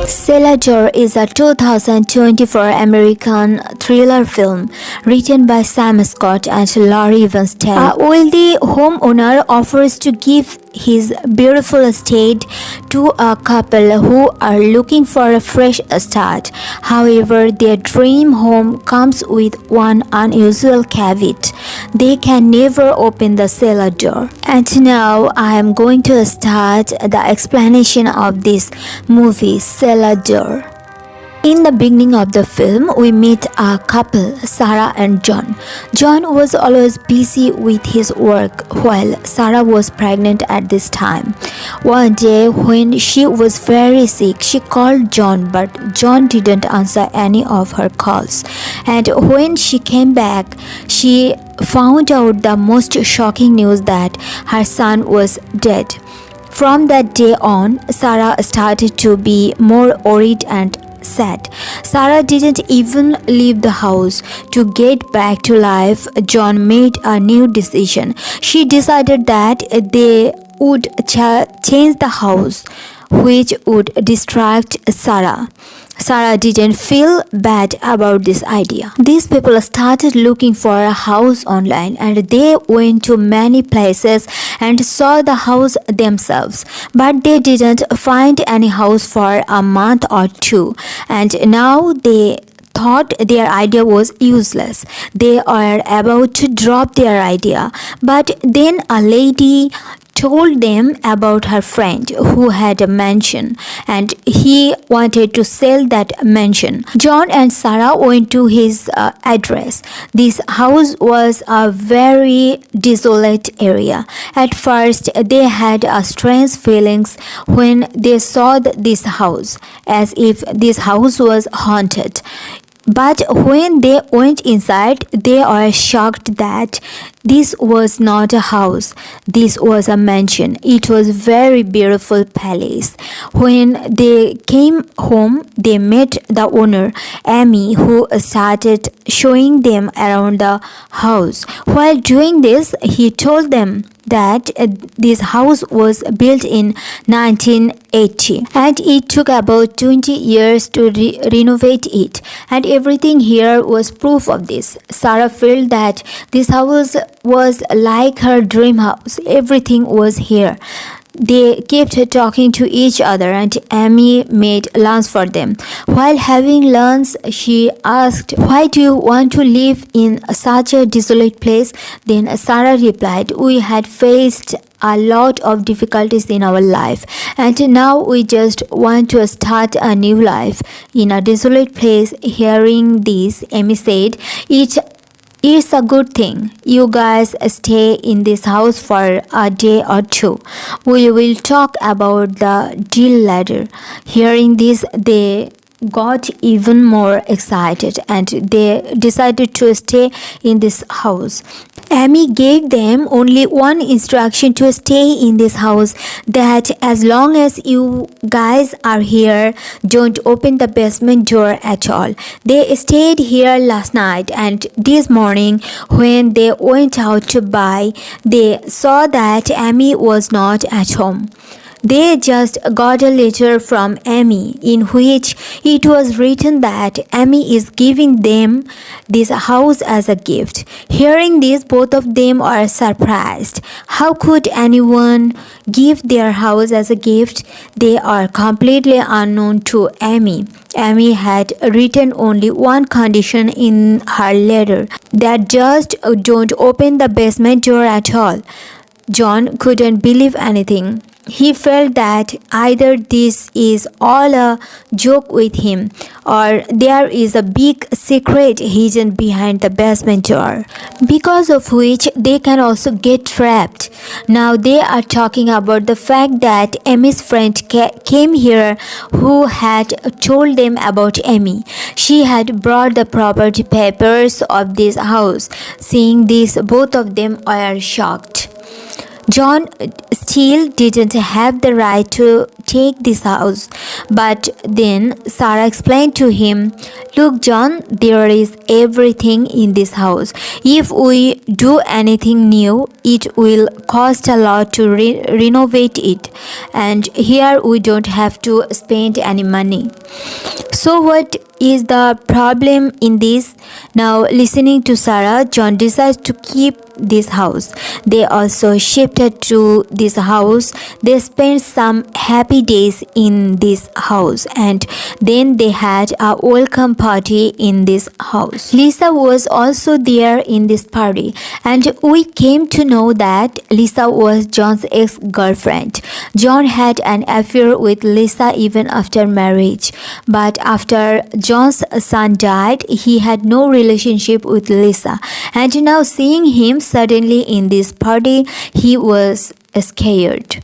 Cellar is a 2024 American thriller film written by Sam Scott and Laurie Stein. A wealthy homeowner offers to give his beautiful estate to a couple who are looking for a fresh start. However, their dream home comes with one unusual caveat. They can never open the cellar door. And now I am going to start the explanation of this movie, Cellar. In the beginning of the film, we meet a couple, Sarah and John. John was always busy with his work while Sarah was pregnant at this time. One day when she was very sick, she called John, but John didn't answer any of her calls. And when she came back, she found out the most shocking news that her son was dead. From that day on, Sarah started to be more worried and sad. Sarah didn't even leave the house. To get back to life, John made a new decision. She decided that they would change the house, which would distract Sarah. Sarah didn't feel bad about this idea. These people started looking for a house online and they went to many places and saw the house themselves. But they didn't find any house for a month or two, and now they thought their idea was useless. They are about to drop their idea. But then a lady told them about her friend who had a mansion and he wanted to sell that mansion. John and Sarah went to his address. This house was a very desolate area. At first, they had a strange feelings when they saw this house, as if this house was haunted. But when they went inside, they were shocked that this was not a house. This was a mansion. It was a very beautiful palace. When they came home, they met the owner, Amy, who started showing them around the house. While doing this, he told them that this house was built in 1980 and it took about 20 years to renovate it, and everything here was proof of this. Sarah felt that this house was like her dream house. Everything was here. They kept talking to each other and Amy made lunch for them. While having lunch, she asked, "Why do you want to live in such a desolate place?" Then Sarah replied, "We had faced a lot of difficulties in our life and now we just want to start a new life in a desolate place." Hearing this, Amy said, It's a good thing you guys stay in this house for a day or two. We will talk about the deal later." Hearing this, they got even more excited and they decided to stay in this house. Amy gave them only one instruction to stay in this house, that as long as you guys are here, don't open the basement door at all. They stayed here last night and this morning when they went out to buy, they saw that Amy was not at home. They just got a letter from Amy in which it was written that Amy is giving them this house as a gift. Hearing this, both of them are surprised. How could anyone give their house as a gift? They are completely unknown to Amy. Amy had written only one condition in her letter, that just don't open the basement door at all. John couldn't believe anything. He felt that either this is all a joke with him or there is a big secret hidden behind the basement door, because of which they can also get trapped. Now they are talking about the fact that Amy's friend came here who had told them about Amy. She had brought the property papers of this house. Seeing this, both of them are shocked. John still didn't have the right to take this house. But then Sarah explained to him, "Look, John, there is everything in this house. If we do anything new, it will cost a lot to renovate it. And here we don't have to spend any money. So what is the problem in this?" Now, listening to Sarah, John decides to keep this house. They also shifted to this house. They spent some happy days in this house, and then they had a welcome party in this house. Lisa was also there in this party, and we came to know that Lisa was John's ex-girlfriend. John had an affair with Lisa even after marriage, but after John's son died, he had no relationship with Lisa, and now seeing him suddenly in this party, he was scared.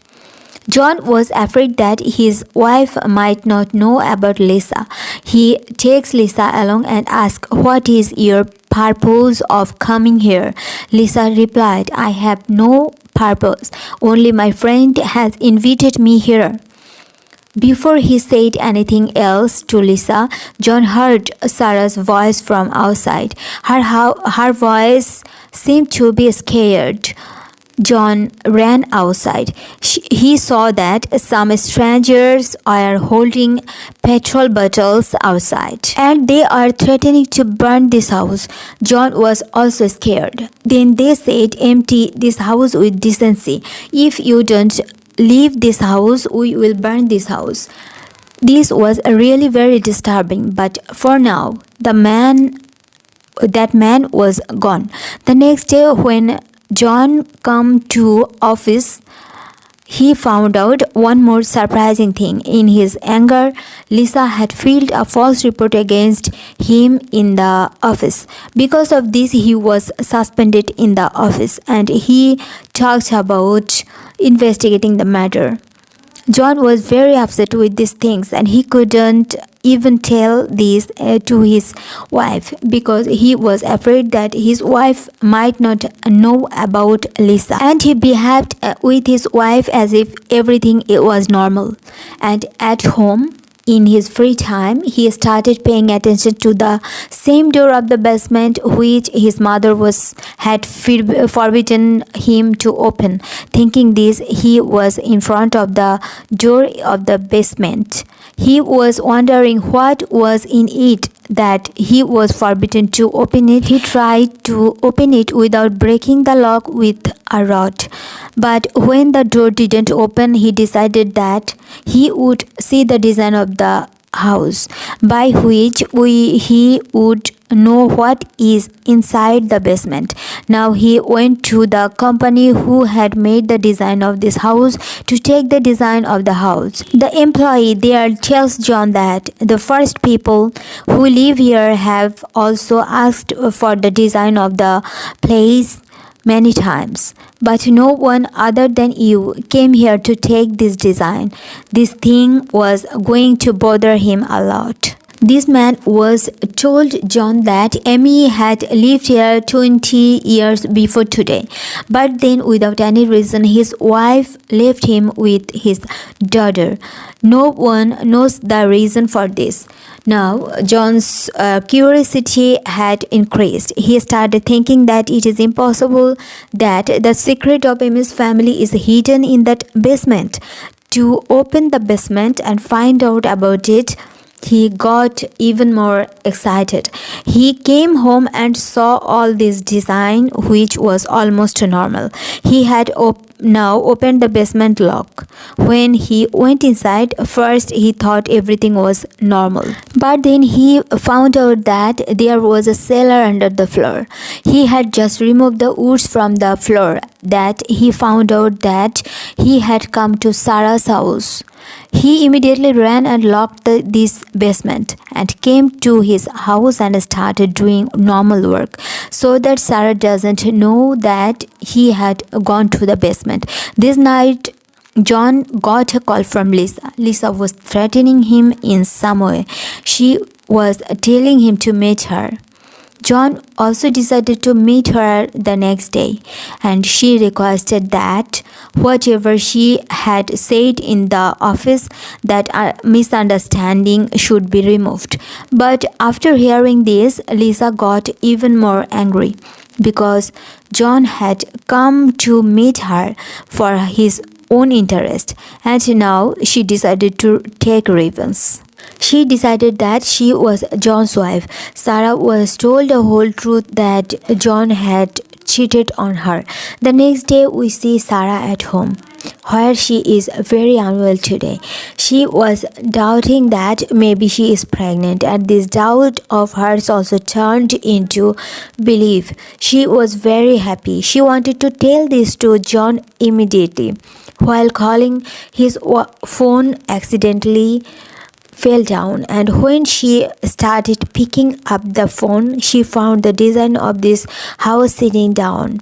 John was afraid that his wife might not know about Lisa. He takes Lisa along and asks, "What is your purpose of coming here?" Lisa replied, "I have no purpose. Only my friend has invited me here." Before he said anything else to Lisa, John heard Sarah's voice from outside. Her voice seemed to be scared. John ran outside. He saw that some strangers are holding petrol bottles outside, and they are threatening to burn this house. John was also scared. Then they said, "Empty this house with decency. If you don't leave this house, we will burn this house." This was really very disturbing, but for now, that man was gone. The next day, when John came to office, he found out one more surprising thing. In his anger, Lisa had filed a false report against him in the office. Because of this, he was suspended in the office, and he talked about investigating the matter. John was very upset with these things, and he couldn't even tell this to his wife because he was afraid that his wife might not know about Lisa. And he behaved with his wife as if everything was normal. And at home, in his free time, he started paying attention to the same door of the basement which his mother had forbidden him to open. Thinking this, he was in front of the door of the basement. He was wondering what was in it that he was forbidden to open it. He tried to open it without breaking the lock with a rod. But when the door didn't open, he decided that he would see the design of the house, by which he would know what is inside the basement. Now he went to the company who had made the design of this house to take the design of the house. The employee there tells John that the first people who live here have also asked for the design of the place many times, but no one other than you came here to take this design. This thing was going to bother him a lot. This man was told John that Amy had lived here 20 years before today, but then without any reason his wife left him with his daughter. No one knows the reason for this. Now, John's curiosity had increased. He started thinking that it is impossible that the secret of Amy's family is hidden in that basement. To open the basement and find out about it, he got even more excited. He came home and saw all this design, which was almost normal. He had now opened the basement lock. When he went inside, first he thought everything was normal. But then he found out that there was a cellar under the floor. He had just removed the woods from the floor. That he found out that he had come to Sarah's house. He immediately ran and locked this basement and came to his house and started doing normal work so that Sarah doesn't know that he had gone to the basement. This night, John got a call from Lisa. Lisa was threatening him in some way. She was telling him to meet her. John also decided to meet her the next day, and she requested that whatever she had said in the office, that a misunderstanding should be removed. But after hearing this, Lisa got even more angry because John had come to meet her for his own interest, and now she decided to take revenge. She decided that she was John's wife. Sarah was told the whole truth that John had cheated on her. The next day, we see Sarah at home, where she is very unwell today. She was doubting that maybe she is pregnant, and this doubt of hers also turned into belief. She was very happy. She wanted to tell this to John immediately. While calling, his phone accidentally fell down, and when she started picking up the phone, she found the design of this house sitting down.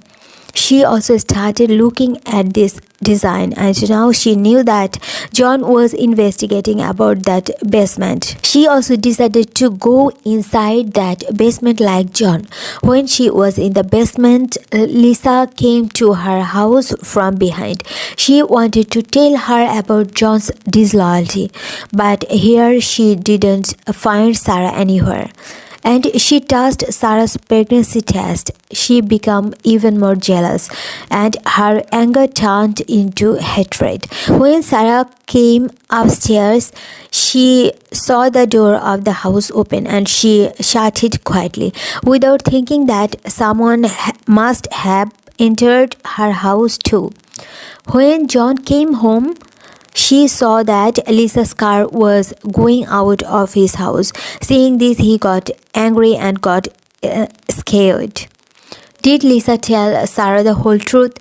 She also started looking at this design, and now she knew that John was investigating about that basement. She also decided to go inside that basement like John. When she was in the basement, Lisa came to her house from behind. She wanted to tell her about John's disloyalty, but here she didn't find Sarah anywhere. And she touched Sarah's pregnancy test. She became even more jealous, and her anger turned into hatred. When Sarah came upstairs, she saw the door of the house open, and she shut it quietly, without thinking that someone must have entered her house too. When John came home, she saw that Lisa's car was going out of his house. Seeing this, he got angry and got scared. Did Lisa tell Sarah the whole truth?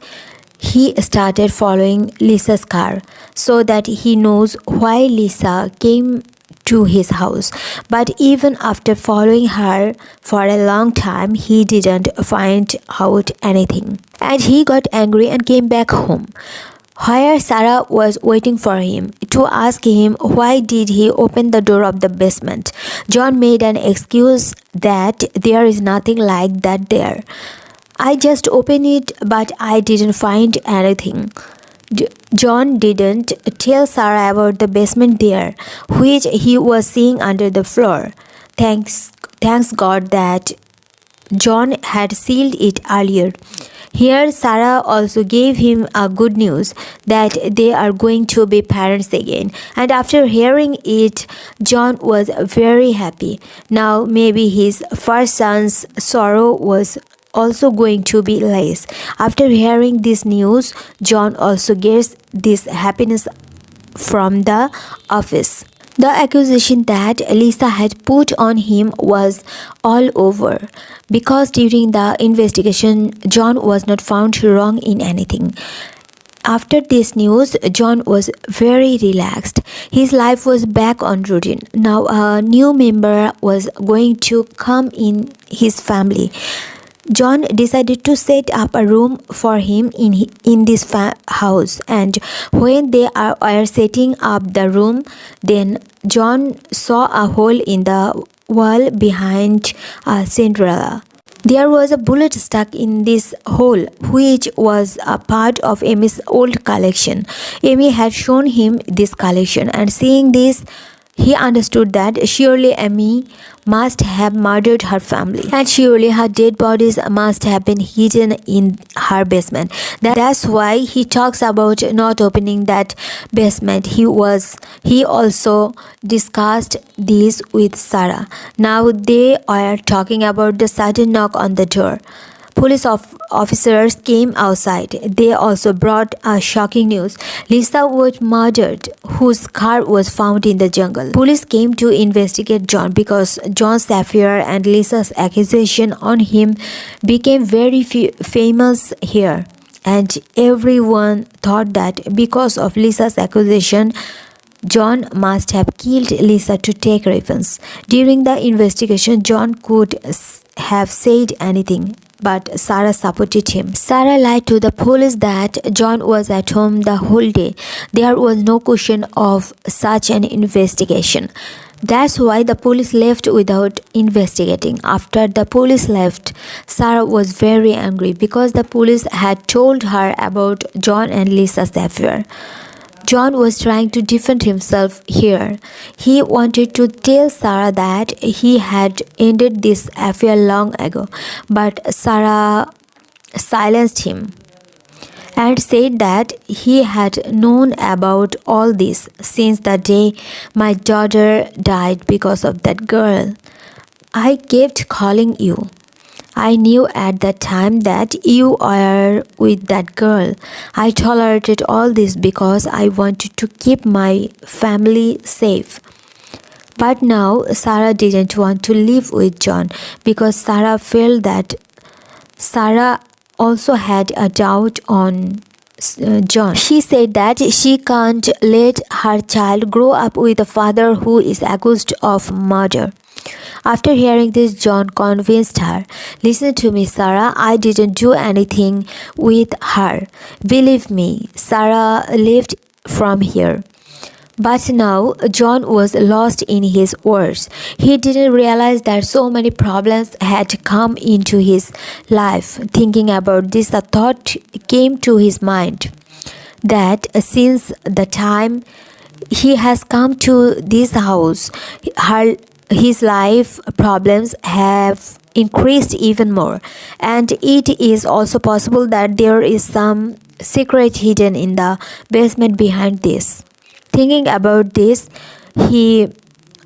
He started following Lisa's car so that he knows why Lisa came to his house. But even after following her for a long time, he didn't find out anything. And he got angry and came back home, where Sarah was waiting for him to ask him why did he open the door of the basement. John made an excuse that there is nothing like that there. I just opened it, but I didn't find anything. John didn't tell Sarah about the basement there, which he was seeing under the floor. Thanks God that John had sealed it earlier. Here, Sarah also gave him a good news that they are going to be parents again. And after hearing it, John was very happy. Now, maybe his first son's sorrow was also going to be less. After hearing this news, John also gets this happiness from the office. The accusation that Lisa had put on him was all over, because during the investigation, John was not found wrong in anything. After this news, John was very relaxed. His life was back on routine. Now a new member was going to come in his family. John decided to set up a room for him in this house, and when they were setting up the room, then John saw a hole in the wall behind Cinderella. There was a bullet stuck in this hole, which was a part of Amy's old collection. Amy had shown him this collection, and seeing this, he understood that surely Amy must have murdered her family, and surely her dead bodies must have been hidden in her basement. That's why he talks about not opening that basement. He also discussed this with Sarah. Now they are talking about the sudden knock on the door. Police officers came outside. They also brought a shocking news. Lisa was murdered, whose car was found in the jungle. Police came to investigate John because John's affair and Lisa's accusation on him became very famous here. And everyone thought that because of Lisa's accusation, John must have killed Lisa to take revenge. During the investigation, John could have said anything, but Sarah supported him. Sarah lied to the police that John was at home the whole day. There was no question of such an investigation. That's why the police left without investigating. After the police left, Sarah was very angry because the police had told her about John and Lisa's affair. John was trying to defend himself here. He wanted to tell Sarah that he had ended this affair long ago, but Sarah silenced him and said that he had known about all this since the day my daughter died because of that girl. I kept calling you. I knew at that time that you are with that girl. I tolerated all this because I wanted to keep my family safe. But now Sarah didn't want to live with John because Sarah felt that Sarah also had a doubt on John. She said that she can't let her child grow up with a father who is accused of murder. After hearing this, John convinced her, "Listen to me, Sarah. I didn't do anything with her. Believe me, Sarah left from here." But now John was lost in his words. He didn't realize that so many problems had come into his life. Thinking about this, a thought came to his mind that since the time he has come to this house, his life problems have increased even more, and it is also possible that there is some secret hidden in the basement behind this. Thinking about this, he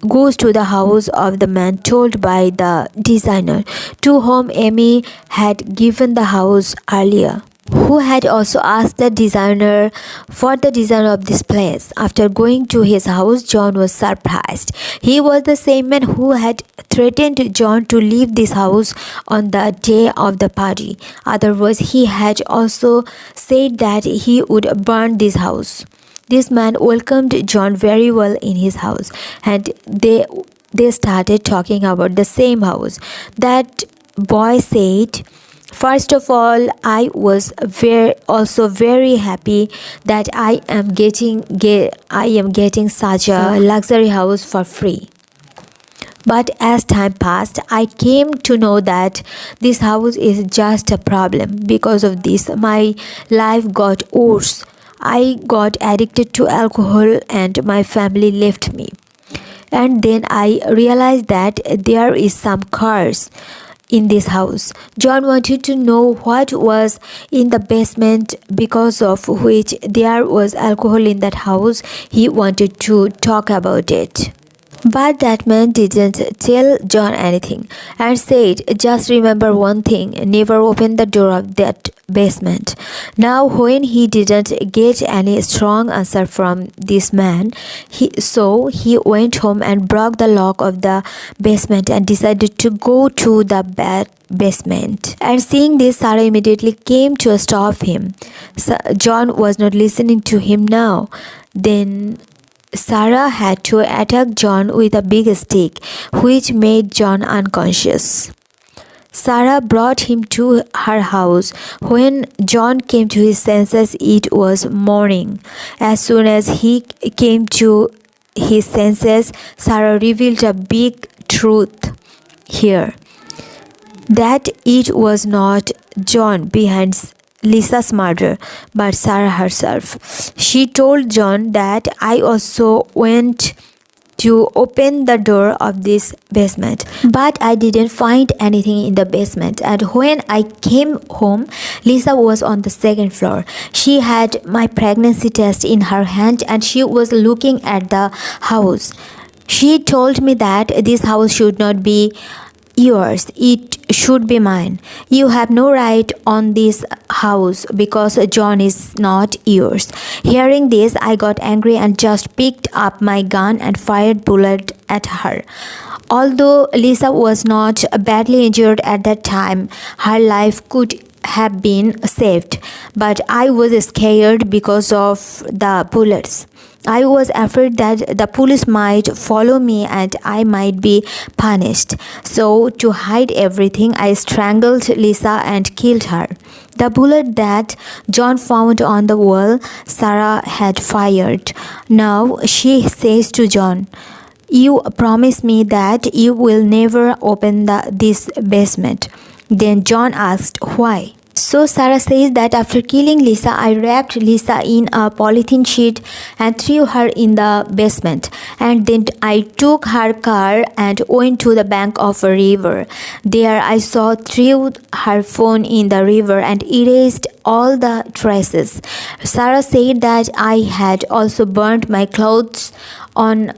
goes to the house of the man told by the designer, to whom Amy had given the house earlier, who had also asked the designer for the design of this place. After going to his house, John was surprised. He was the same man who had threatened John to leave this house on the day of the party. Otherwise, he had also said that he would burn this house. This man welcomed John very well in his house, and they started talking about the same house. That boy said, "First of all, I was also very happy that I am getting such a luxury house for free. But as time passed, I came to know that this house is just a problem. Because of this, my life got worse. I got addicted to alcohol and my family left me. And then I realized that there is some curse in this house." John wanted to know what was in the basement because of which there was alcohol in that house. He wanted to talk about it. But that man didn't tell John anything and said, "Just remember one thing, never open the door of that basement." Now, when he didn't get any strong answer from this man, he went home and broke the lock of the basement and decided to go to the basement. And seeing this, Sarah immediately came to stop him. John was not listening to him now. Then Sarah had to attack John with a big stick, which made John unconscious. Sarah brought him to her house. When John came to his senses, it was morning. As soon as he came to his senses, Sarah revealed a big truth here, that it was not John behind Lisa's murder, but Sarah herself. She told John that I also went to open the door of this basement, but I didn't find anything in the basement. And when I came home, Lisa was on the second floor. She had my pregnancy test in her hand and she was looking at the house. She told me that this house should not be yours, it should be mine. You have no right on this house because John is not yours. Hearing this, I got angry and just picked up my gun and fired bullet at her. Although Lisa was not badly injured at that time, her life could have been saved, but I was scared because of the bullets. I was afraid that the police might follow me and I might be punished. So, to hide everything, I strangled Lisa and killed her. The bullet that John found on the wall, Sarah had fired. Now she says to John, You promise me that you will never open this basement. Then John asked why. So Sarah says that after killing Lisa, I wrapped Lisa in a polythene sheet and threw her in the basement. And then I took her car and went to the bank of a river. There I threw her phone in the river and erased all the traces. Sarah said that I had also burnt my clothes on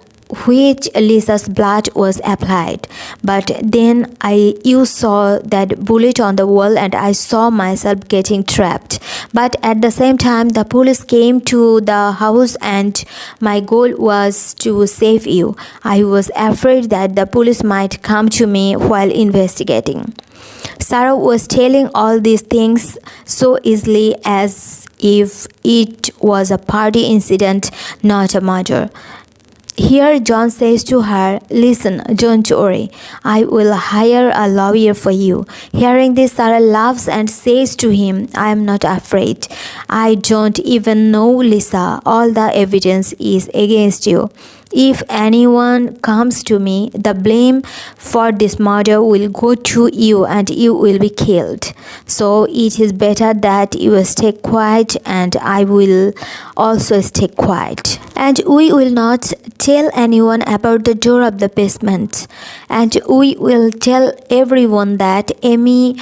which Lisa's blood was applied. But then you saw that bullet on the wall and I saw myself getting trapped. But at the same time, the police came to the house and my goal was to save you. I was afraid that the police might come to me while investigating. Sarah was telling all these things so easily as if it was a party incident, not a murder. Here John says to her, listen, don't worry, I will hire a lawyer for you. Hearing this, Sarah laughs and says to him, I am not afraid. I don't even know Lisa. All the evidence is against you. If anyone comes to me, the blame for this murder will go to you and you will be killed. So it is better that you stay quiet and I will also stay quiet. And we will not tell anyone about the door of the basement. And we will tell everyone that Amy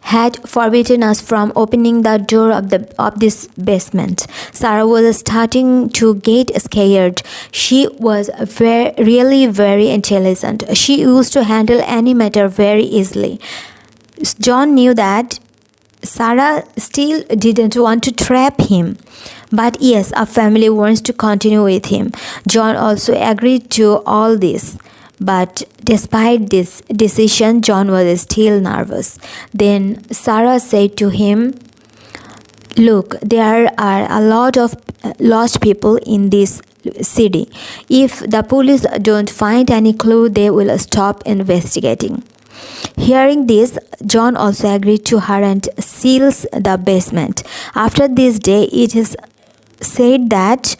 had forbidden us from opening the door of this basement. Sarah was starting to get scared. She was really very intelligent. She used to handle any matter very easily. John knew that Sarah still didn't want to trap him. But yes, our family wants to continue with him. John also agreed to all this. But despite this decision, John was still nervous. Then Sarah said to him, look, there are a lot of lost people in this city. If the police don't find any clue, they will stop investigating. Hearing this, John also agreed to her and seals the basement. After this day, it is said that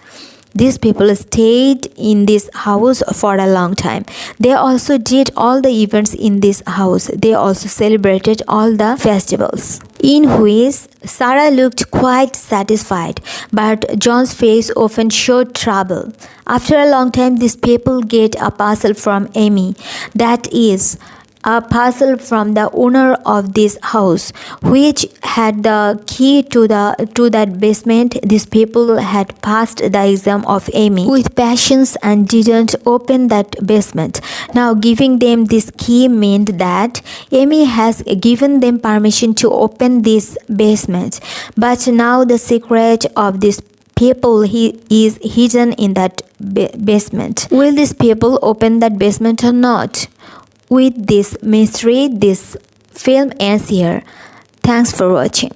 these people stayed in this house for a long time. They also did all the events in this house. They also celebrated all the festivals, in which Sarah looked quite satisfied, but John's face often showed trouble. After a long time, these people get a parcel from Amy. That is, a parcel from the owner of this house, which had the key to that basement. These people had passed the exam of Amy with passions and didn't open that basement. Now giving them this key meant that Amy has given them permission to open this basement. But now the secret of this people is hidden in that basement. Will these people open that basement or not? With this mystery, this film ends here. Thanks for watching.